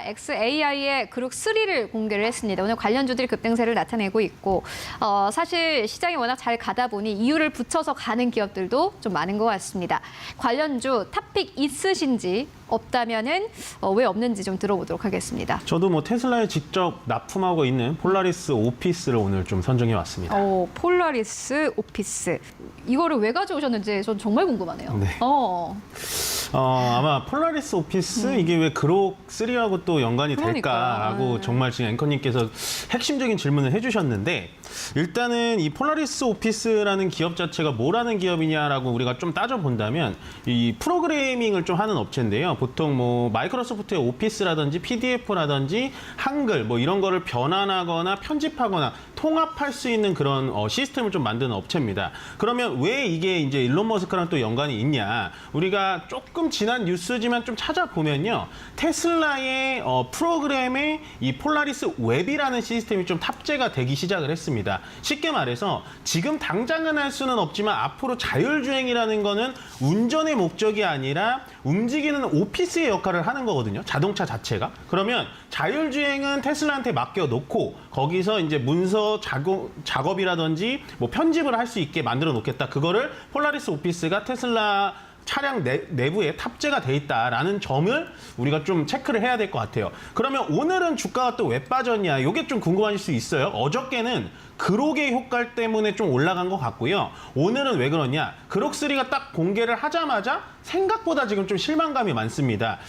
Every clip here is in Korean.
xAI의 그룹 3를 공개를 했습니다. 오늘 관련주들이 급등세를 나타내고 있고 사실 시장이 워낙 잘 가다 보니 이유를 붙여서 가는 기업들도 좀 많은 것 같습니다. 관련주 탑픽 있으신지 없다면은 왜 없는지 좀 들어보도록 하겠습니다. 저도 뭐 테슬라에 직접 납품하고 있는 폴라리스 오피스를 오늘 좀 선정해 왔습니다. 폴라리스 오피스. 이거를 왜 가져오셨는지 전 정말 궁금하네요. 네. 아마 폴라리스 오피스 이게 왜 그록 3하고 또 연관이 될까라고 정말 지금 앵커님께서 핵심적인 질문을 해주셨는데 일단은 이 폴라리스 오피스라는 기업 자체가 뭐라는 기업이냐라고 우리가 좀 따져본다면 이 프로그래밍을 좀 하는 업체인데요. 보통 뭐 마이크로소프트의 오피스라든지 PDF라든지 한글 뭐 이런 거를 변환하거나 편집하거나 통합할 수 있는 그런 시스템을 좀 만드는 업체입니다. 그러면 왜 이게 이제 일론 머스크랑 또 연관이 있냐? 우리가 조금 지난 뉴스지만 좀 찾아보면요. 테슬라의 프로그램에 이 폴라리스 웹이라는 시스템이 좀 탑재가 되기 시작을 했습니다. 쉽게 말해서 지금 당장은 할 수는 없지만 앞으로 자율주행이라는 거는 운전의 목적이 아니라 움직이는 오피스의 역할을 하는 거거든요. 자동차 자체가. 그러면 자율주행은 테슬라한테 맡겨놓고 거기서 이제 문서 작업이라든지 뭐 편집을 할 수 있게 만들어 놓겠다. 그거를 폴라리스 오피스가 테슬라 차량 내부에 탑재가 돼 있다라는 점을 우리가 좀 체크를 해야 될 것 같아요. 그러면 오늘은 주가가 또 왜 빠졌냐? 이게 좀 궁금하실 수 있어요. 어저께는 그록의 효과 때문에 좀 올라간 것 같고요. 오늘은 왜 그러냐? 그록3가 딱 공개를 하자마자 생각보다 지금 좀 실망감이 많습니다.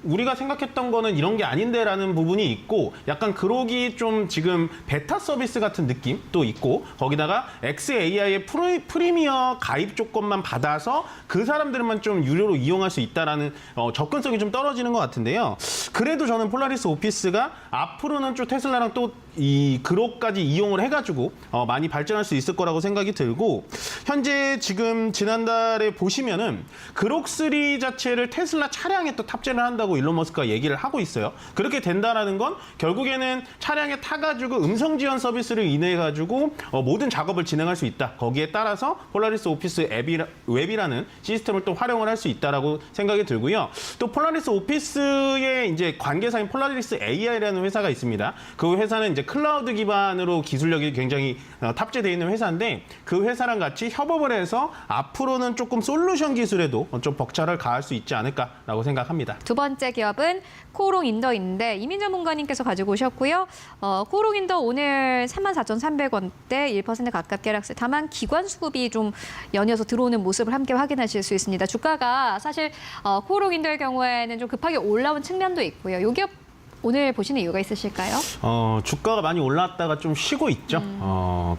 우리가 생각했던 거는 이런 게 아닌데라는 부분이 있고 약간 그록이 좀 지금 베타 서비스 같은 느낌도 있고 거기다가 xAI의 프리미어 가입 조건만 받아서 그 사람들만 좀 유료로 이용할 수 있다라는 접근성이 좀 떨어지는 것 같은데요. 그래도 저는 폴라리스 오피스가 앞으로는 좀 테슬라랑 또 이 그록까지 이용을 해가지고 많이 발전할 수 있을 거라고 생각이 들고 현재 지금 지난달에 보시면은 그록3 자체를 테슬라 차량에 또 탑재를 한다고 일론 머스크가 얘기를 하고 있어요. 그렇게 된다라는 건 결국에는 차량에 타가지고 음성 지원 서비스를 인해가지고 모든 작업을 진행할 수 있다. 거기에 따라서 폴라리스 오피스 웹이라는 시스템을 또 활용을 할 수 있다라고 생각이 들고요. 또 폴라리스 오피스의 이제 관계사인 폴라리스 AI라는 회사가 있습니다. 그 회사는 이제 클라우드 기반으로 기술력이 굉장히 탑재되어 있는 회사인데 그 회사랑 같이 협업을 해서 앞으로는 조금 솔루션 기술에도 좀 벅차를 가할 수 있지 않을까라고 생각합니다. 두 번째 기업은 코오롱인더인데 이민 전문가님께서 가지고 오셨고요. 코오롱인더 오늘 34,300원대 1% 가깝게 하락세. 다만 기관 수급이 좀 연이어서 들어오는 모습을 함께 확인하실 수 있습니다. 주가가 사실 코오롱인더의 경우에는 좀 급하게 올라온 측면도 있고요. 이 기업 오늘 보시는 이유가 있으실까요? 주가가 많이 올랐다가 좀 쉬고 있죠.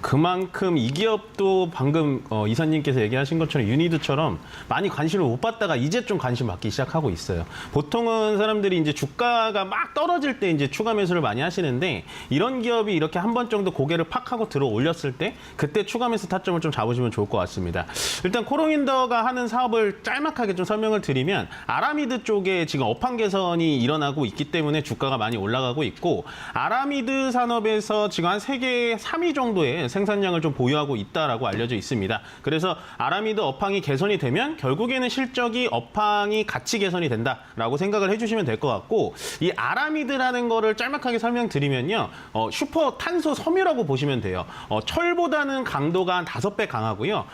그만큼 이 기업도 방금 이사님께서 얘기하신 것처럼 유니드처럼 많이 관심을 못 받다가 이제 좀 관심 받기 시작하고 있어요. 보통은 사람들이 이제 주가가 막 떨어질 때 이제 추가 매수를 많이 하시는데 이런 기업이 이렇게 한 번 정도 고개를 팍 하고 들어 올렸을 때 그때 추가 매수 타점을 좀 잡으시면 좋을 것 같습니다. 일단 코롱인더가 하는 사업을 짤막하게 좀 설명을 드리면 아라미드 쪽에 지금 업황 개선이 일어나고 있기 때문에 주가가 많이 올라가고 있고 아라미드 산업에서 지금 한 세계 3위 정도의 생산량을 좀 보유하고 있다라고 알려져 있습니다. 그래서 아라미드 업황이 개선이 되면 결국에는 실적이 업황이 같이 개선이 된다라고 생각을 해주시면 될 것 같고 이 아라미드라는 거를 짤막하게 설명드리면요. 슈퍼 탄소 섬유라고 보시면 돼요. 철보다는 강도가 한 5배 강하고요.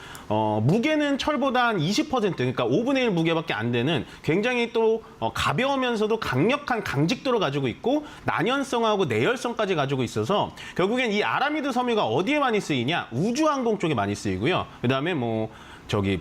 무게는 철보다 한 20% 그러니까 5분의 1 무게밖에 안 되는 굉장히 또 가벼우면서도 강력한 강직도를 가지고 있고 난연성하고 내열성까지 가지고 있어서 결국엔 이 아라미드 섬유가 어디에 많이 쓰이냐? 우주항공 쪽에 많이 쓰이고요. 그다음에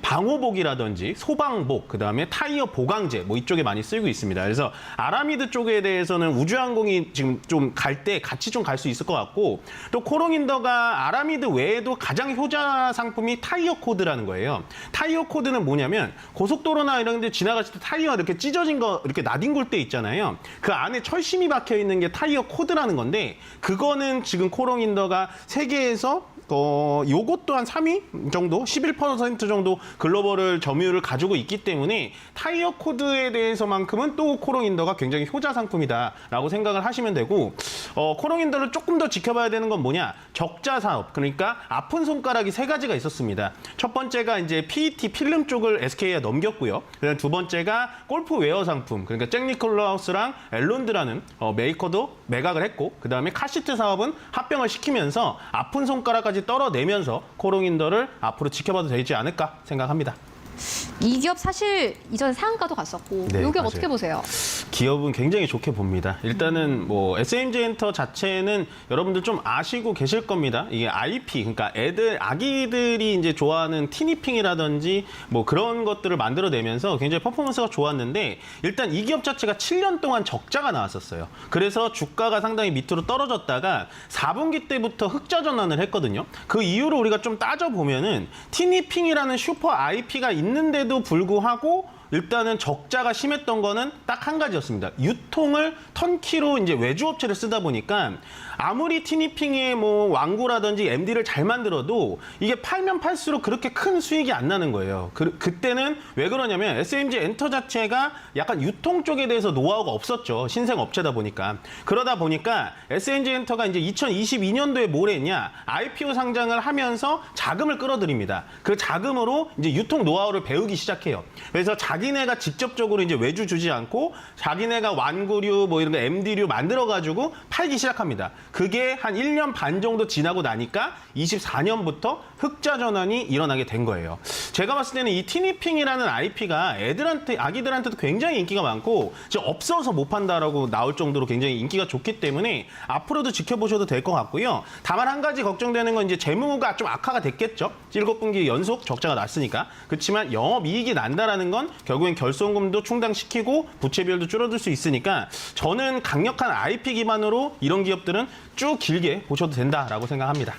방호복이라든지 소방복, 그다음에 타이어 보강제 이쪽에 많이 쓰이고 있습니다. 그래서 아라미드 쪽에 대해서는 우주항공이 지금 좀 갈 때 같이 좀 갈 수 있을 것 같고 또 코롱인더가 아라미드 외에도 가장 효자 상품이 타이어 코드라는 거예요. 타이어 코드는 뭐냐면 고속도로나 이런 데 지나갔을 때 타이어가 이렇게 찢어진 거 이렇게 나뒹굴 때 있잖아요. 그 안에 철심이 박혀 있는 게 타이어 코드라는 건데 그거는 지금 코롱인더가 세계에서 요것 또한 3위 정도, 11% 정도 글로벌을 점유율을 가지고 있기 때문에 타이어 코드에 대해서만큼은 또 코롱인더가 굉장히 효자 상품이다라고 생각을 하시면 되고, 코롱인더를 조금 더 지켜봐야 되는 건 뭐냐? 적자 사업, 그러니까 아픈 손가락이 3가지가 있었습니다. 첫 번째가 이제 PET 필름 쪽을 SK에 넘겼고요. 그다음 두 번째가 골프웨어 상품, 그러니까 잭 니콜라우스랑 앨론드라는 메이커도 매각을 했고, 그다음에 카시트 사업은 합병을 시키면서 아픈 손가락까지 떨어내면서 코롱인더를 앞으로 지켜봐도 되지 않을까 생각합니다. 이 기업 사실 이전에 상한가도 갔었고 네, 이 기업 맞아요. 어떻게 보세요? 기업은 굉장히 좋게 봅니다. 일단은 뭐 SMG 엔터 자체는 여러분들 좀 아시고 계실 겁니다. 이게 IP, 그러니까 아기들이 이제 좋아하는 티니핑이라든지 뭐 그런 것들을 만들어내면서 굉장히 퍼포먼스가 좋았는데, 일단 이 기업 자체가 7년 동안 적자가 나왔었어요. 그래서 주가가 상당히 밑으로 떨어졌다가 4분기 때부터 흑자 전환을 했거든요. 그 이유를 우리가 좀 따져보면은 티니핑이라는 슈퍼 IP가 있는데도 불구하고 일단은 적자가 심했던 거는 딱 한 가지였습니다. 유통을 턴키로 이제 외주업체를 쓰다 보니까 아무리 티니핑의 뭐 완구라든지 MD를 잘 만들어도 이게 팔면 팔수록 그렇게 큰 수익이 안 나는 거예요. 그때는 왜 그러냐면 SMG 엔터 자체가 약간 유통 쪽에 대해서 노하우가 없었죠. 신생 업체다 보니까. 그러다 보니까 SMG 엔터가 이제 2022년도에 뭘 했냐? IPO 상장을 하면서 자금을 끌어들입니다. 그 자금으로 이제 유통 노하우를 배우기 시작해요. 그래서 자기네가 직접적으로 이제 외주 주지 않고 자기네가 완구류 뭐 이런 거 MD류 만들어가지고 팔기 시작합니다. 그게 한 1년 반 정도 지나고 나니까 24년부터 흑자 전환이 일어나게 된 거예요. 제가 봤을 때는 이 티니핑이라는 IP가 아기들한테도 굉장히 인기가 많고 지금 없어서 못 판다라고 나올 정도로 굉장히 인기가 좋기 때문에 앞으로도 지켜보셔도 될 것 같고요. 다만 한 가지 걱정되는 건 이제 재무가 좀 악화가 됐겠죠. 7분기 연속 적자가 났으니까. 그렇지만 영업이익이 난다라는 건 결국엔 결손금도 충당시키고 부채 비율도 줄어들 수 있으니까 저는 강력한 IP 기반으로 이런 기업들은 쭉 길게 보셔도 된다라고 생각합니다.